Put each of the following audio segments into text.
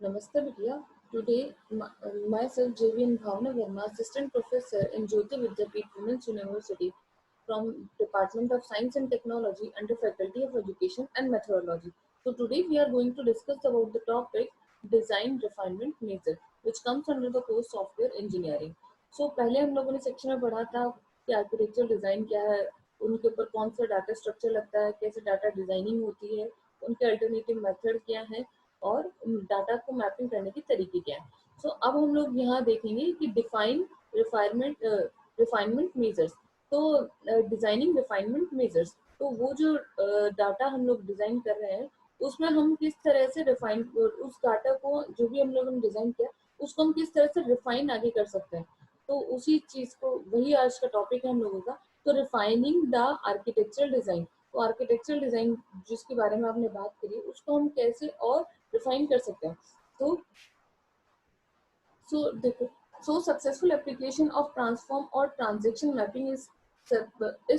Namaste Vidya. Today, myself JVN Bhavna Verma, Assistant Professor in Jyoti Vidyapeeth Women's University from Department of Science and Technology under Faculty of Education and Methodology. So today we are going to discuss about the topic Design Refinement Method, which comes under the course Software Engineering. So पहले हम लोगों ने section में पढ़ा था कि architecture design क्या है, उनके ऊपर कौन सा डाटा स्ट्रक्चर लगता है, कैसे डाटा डिज़ाइनिंग होती है, उनके अल्टरनेटिव मेथड क्या है और डाटा को मैपिंग करने के तरीके क्या है। सो अब हम लोग यहाँ देखेंगे कि डिफाइन रिफाइनमेंट रिफाइनमेंट मेजर्स। तो डिजाइनिंग रिफाइनमेंट मेजर्स, तो वो जो डाटा हम लोग डिजाइन कर रहे हैं उसमें हम किस तरह से रिफाइन उस डाटा को जो भी हम लोगों ने डिजाइन किया उसको हम किस तरह से रिफाइन आगे कर सकते हैं। तो उसी चीज को वही आज का टॉपिक है हम लोगों का। तो रिफाइनिंग द आर्किटेक्चरल डिजाइन, तो आर्किटेक्चरल डिजाइन जिसके बारे में आपने बात करी उसको हम कैसे और रिफाइन कर सकते हैं। तो देखो, so successful application of transform or transaction mapping is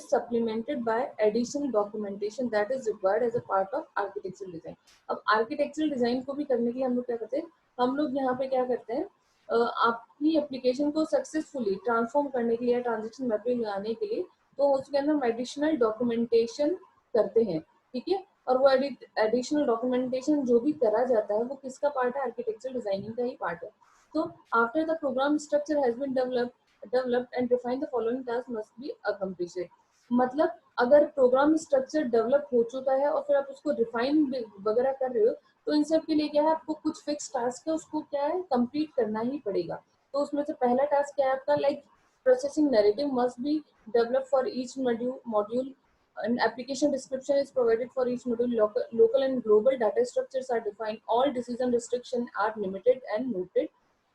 supplemented by additional documentation that is required as a part of architectural design. अब architectural design को भी करने के लिए हम लोग क्या करते हैं, हम लोग यहाँ पे क्या करते हैं, आपकी एप्लीकेशन को सक्सेसफुली ट्रांसफॉर्म करने के लिए ट्रांजेक्शन मैपिंग लगाने के लिए तो उसके अंदर हम एडिशनल डॉक्यूमेंटेशन करते हैं। ठीक है, और वो एडिशनल डॉक्यूमेंटेशन जो भी करा जाता है वो किसका पार्ट है, आर्किटेक्चरल डिजाइनिंग का ही पार्ट है। So after the program structure has been developed and defined, the following tasks must be accomplished. मतलब अगर प्रोग्राम स्ट्रक्चर डेवलप हो चुका है और फिर आप उसको रिफाइन वगैरह कर रहे हो तो इन सब के लिए क्या है, आपको कुछ फिक्स टास्क है उसको क्या है कंप्लीट करना ही पड़ेगा। तो उसमें से पहला टास्क क्या है आपका, like processing narrative must be develop for each module. An application description is provided for each module. Local and global data structures are defined. All decision restrictions are limited and noted.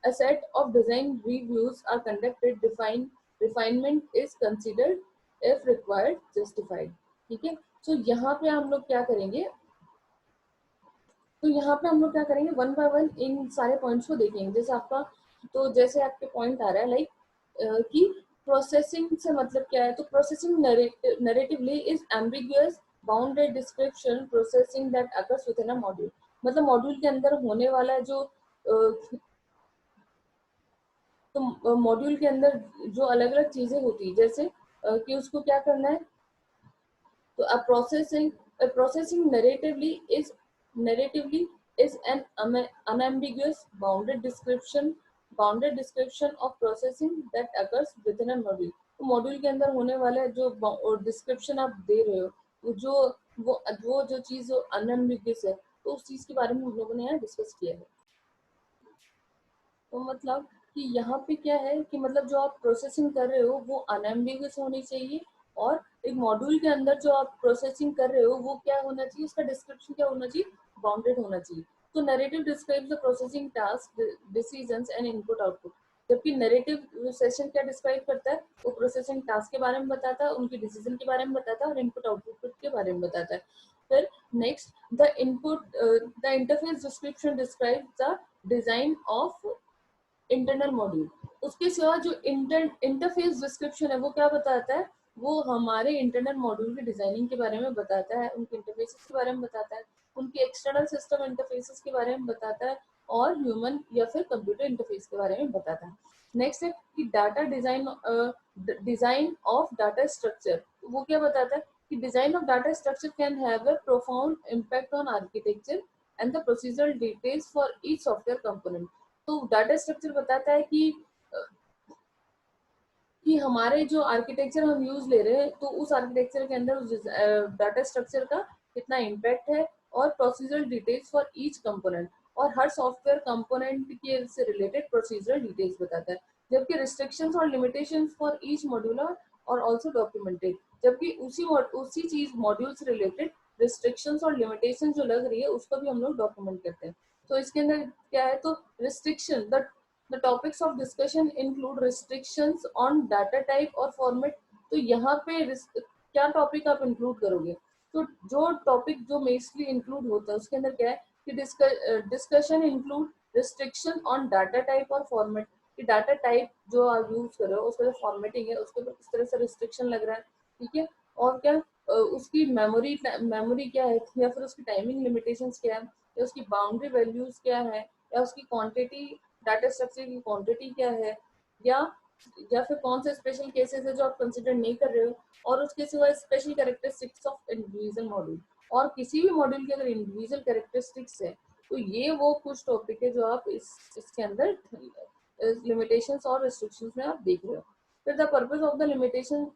A set of design reviews are conducted. Refinement is considered if required justified. ठीक है, तो यहाँ पे हम लोग क्या करेंगे, तो यहाँ पे हम लोग क्या करेंगे, वन बाय वन इन सारे पॉइंट्स को देखेंगे। जैसे आपका, तो जैसे आपके पॉइंट आ रहा है लाइक कि प्रोसेसिंग से मतलब क्या है, तो processing narratively is ambiguous bounded description processing that occurs within a module. मतलब मॉड्यूल के अंदर होने वाला जो तो मॉड्यूल के अंदर जो अलग अलग चीजें होती है, जैसे कि उसको क्या करना है, तो a processing narratively is an unambiguous bounded description of processing that occurs within a module. तो मॉड्यूल के अंदर होने वाला जो डिस्क्रिप्शन आप दे रहे हो वो जो चीज अनएम्बिगुअस है तो उस चीज के बारे में हम लोगों ने यहाँ डिस्कस किया है। तो मतलब कि यहाँ पे क्या है कि मतलब जो आप प्रोसेसिंग कर रहे हो वो अनएम्बिगुअस होनी चाहिए और एक मॉड्यूल के अंदर जो आप प्रोसेसिंग कर रहे हो वो क्या होना चाहिए, उसका डिस्क्रिप्शन क्या होना चाहिए, बाउंडेड होना चाहिए। तो narrative describes the processing task, decisions and input output. जबकि नैरेटिव सेशन क्या डिस्क्राइब करता है, वो प्रोसेसिंग टास्क के बारे में बताता है, उनके डिसीजन के बारे में बताता है और इनपुट आउटपुट के बारे में बताता है। फिर next, the interface description describe the design of internal module. उसके सिवा जो इंटरफेस डिस्क्रिप्शन है वो क्या बताता है, वो हमारे इंटरनल मॉड्यूल की डिजाइनिंग के बारे में बताता है, उनके इंटरफेसेस के बारे में बताता है, उनके एक्सटर्नल सिस्टम इंटरफेसेस के बारे में बताता है और ह्यूमन या फिर कंप्यूटर इंटरफेस के बारे में बताता है। नेक्स्ट है कि data design of data structure. वो क्या बताता है कि design of data structure can have a profound impact on architecture and the procedural details for each software component. तो डाटा स्ट्रक्चर बताता है कि हमारे जो आर्किटेक्चर हम यूज ले रहे हैं तो उस आर्किटेक्चर के अंदर उस डाटा स्ट्रक्चर का कितना इम्पैक्ट है और procedural details for each component, और हर सॉफ्टवेयर कंपोनेंट के से रिलेटेड प्रोसीजरल डिटेल्स बताता है। जबकि रिस्ट्रिक्शंस और लिमिटेशंस फॉर ईच मॉड्यूलर और आल्सो डॉक्यूमेंटेड। जबकि उसी चीज मॉड्यूल से रिलेटेड रिस्ट्रिक्शंस और लिमिटेशन जो लग रही है उसको भी हम लोग डॉक्यूमेंट करते हैं। तो इसके अंदर क्या है, तो restriction, The topics of discussion include restrictions on data type और format। तो यहाँ पे क्या टॉपिक आप इंक्लूड करोगे, तो जो टॉपिक जो मेजरली इंक्लूड होता है उसके अंदर क्या है कि discussion include restriction on data type और फॉर्मेट। कि डाटा टाइप जो आप यूज कर रहे हो उसका जो फॉर्मेटिंग है उसके ऊपर किस तरह से रिस्ट्रिक्शन लग रहा है। ठीक है, और क्या उसकी मेमोरी क्या है या फिर उसकी टाइमिंग लिमिटेशंस क्या है या उसकी बाउंड्री वैल्यूज क्या है या उसकी क्वांटिटी, डाटा स्ट्रक्चर की क्वांटिटी क्या है, या या फिर कौन से स्पेशल केसेस है जो आप कंसिडर नहीं कर रहे हो, और उसके सिवा special characteristics of individual module, और किसी भी मॉड्यूल के अगर इंडिविजुअल कैरेक्टरिस्टिक्स है तो ये वो कुछ टॉपिक है जो आप इसके अंदर लिमिटेशंस और रिस्ट्रिक्शंस में आप देख रहे हो. फिर the purpose of the limitation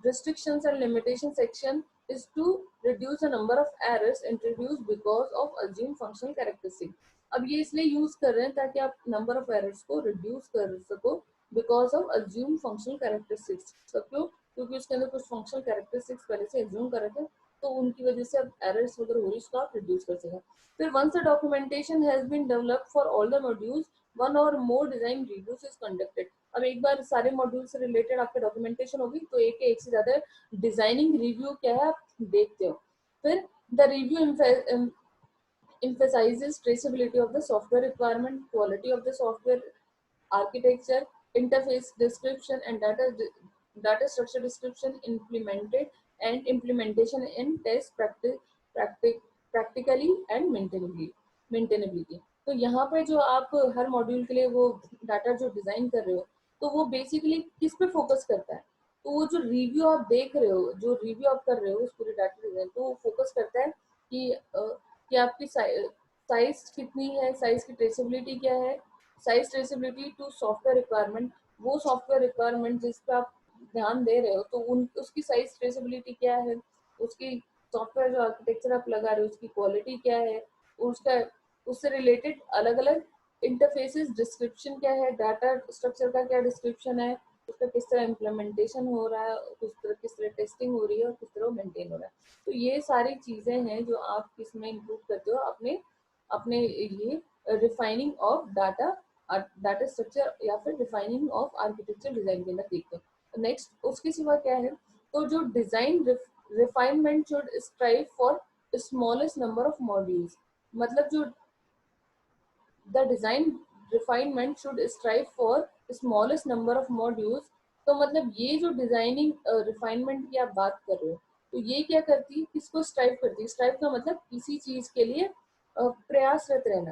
restrictions and limitation section is to reduce the number of errors introduced because of assumed functional characteristic. अब ये इसलिए यूज कर रहे हैं ताकि आप नंबर ऑफ एरर्स को रिड्यूस कर सको because of assume functional characteristics. क्यों? क्योंकि उसके अंदर कुछ फंक्शनल कैरेक्टरिस्टिक्स पहले से एज्यूम कर रहे थे, तो उनकी वजह से अब एरर्स वगैरह हो रही है, उसको आप रिड्यूस कर सकें. फिर once the documentation has been developed for all the modules, one or more design reviews is conducted. अब एक बार सारे मॉड्यूल से रिलेटेड आपका डॉक्यूमेंटेशन होगी तो एक से ज्यादा डिजाइनिंग रिव्यू क्या है आप देखते हो. फिर the review emphasizes traceability of the software requirement, quality of the software architecture, interface description, and data structure description implemented and implementation in test practically and maintainability. तो यहाँ पे जो आप हर मॉड्यूल के लिए वो डाटा जो डिजाइन कर रहे हो तो वो बेसिकली किस पे फोकस करता है, तो वो जो रिव्यू आप देख रहे हो, जो रिव्यू आप कर रहे हो उस पूरे डाटा डिजाइन, तो वो फोकस करता है कि आपकी साइज कितनी है, साइज की ट्रेसेबिलिटी क्या है, size traceability to software requirement, वो सॉफ्टवेयर रिक्वायरमेंट जिस पे आप ध्यान दे रहे हो तो उसकी साइज ट्रेसेबिलिटी क्या है, उसकी सॉफ्टवेयर जो आर्किटेक्चर आप लगा रहे हो उसकी क्वालिटी क्या है, उसका उससे रिलेटेड अलग अलग इंटरफेसेस डिस्क्रिप्शन क्या है, डाटा स्ट्रक्चर का क्या डिस्क्रिप्शन है, उसका किस तरह इम्प्लीमेंटेशन हो रहा है, किस तरह टेस्टिंग हो रही है और किस तरह मेंटेन हो रहा है. तो ये सारी चीजें हैं जो आप किसमें इंक्लूड करते हो अपने अपने ये रिफाइनिंग ऑफ डाटा स्ट्रक्चर या फिर रिफाइनिंग ऑफ आर्किटेक्चर डिजाइन के अंदर देखते हो. नेक्स्ट उसके सिवा क्या है, तो जो design refinement should strive for smallest number of modules. मतलब जो the design refinement should strive for smallest number of modules. तो मतलब ये जो डिजाइनिंग रिफाइनमेंट की आप बात कर रहे हो तो ये क्या करती है, किसको स्ट्राइव करती है, स्ट्राइव का मतलब किसी चीज के लिए प्रयासरत रहना,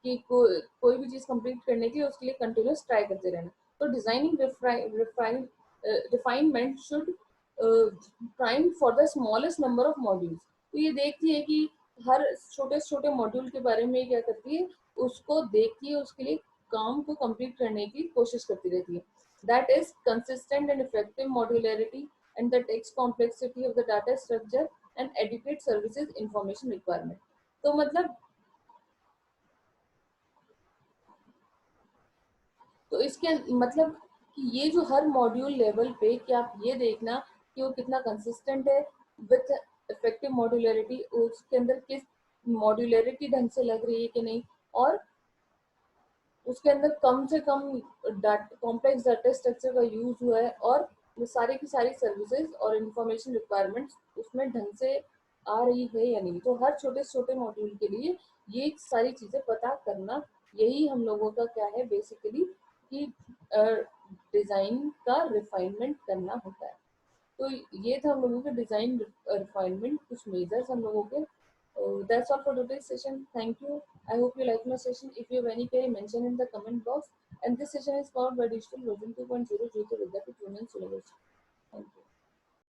कि कोई भी चीज कंप्लीट करने के लिए उसके लिए कंटिन्यूस ट्राई करते रहना. तो designing refinement should prime for the smallest number of modules. तो ये देखती है कि हर छोटे से छोटे मॉड्यूल के बारे में क्या करती है, उसको देखती है, उसके लिए काम को कंप्लीट करने की कोशिश करती रहती है. That is consistent and effective modularity and the text complexity of the data structure and adequate services information requirement. तो मतलब तो इसके मतलब कि ये जो हर मॉड्यूल लेवल पे कि आप ये देखना कि वो कितना कंसिस्टेंट है विथ इफेक्टिव मॉड्यूलरिटी, उसके अंदर किस मॉड्यूलरिटी ढंग से लग रही है कि नहीं, और उसके अंदर कम से कम कॉम्प्लेक्स डाटा स्ट्रक्चर का यूज हुआ है, और वो सारी की सारी सर्विसेज और इंफॉर्मेशन रिक्वायरमेंट्स उसमें ढंग से आ रही है या नहीं. तो हर छोटे से छोटे मॉड्यूल के लिए ये सारी चीजें पता करना, यही हम लोगों का क्या है बेसिकली कि डिजाइन का रिफाइनमेंट करना होता है. तो ये था हम लोगों के डिजाइन रिफाइनमेंट कुछ मेजर्स हम लोगों के. That's all for today's session. Thank you. I hope you like my session. If you have any query, mention in the comment box. And this session is powered by Digital Version 2.0 due to Vidyapeeth Women's University. Thank you.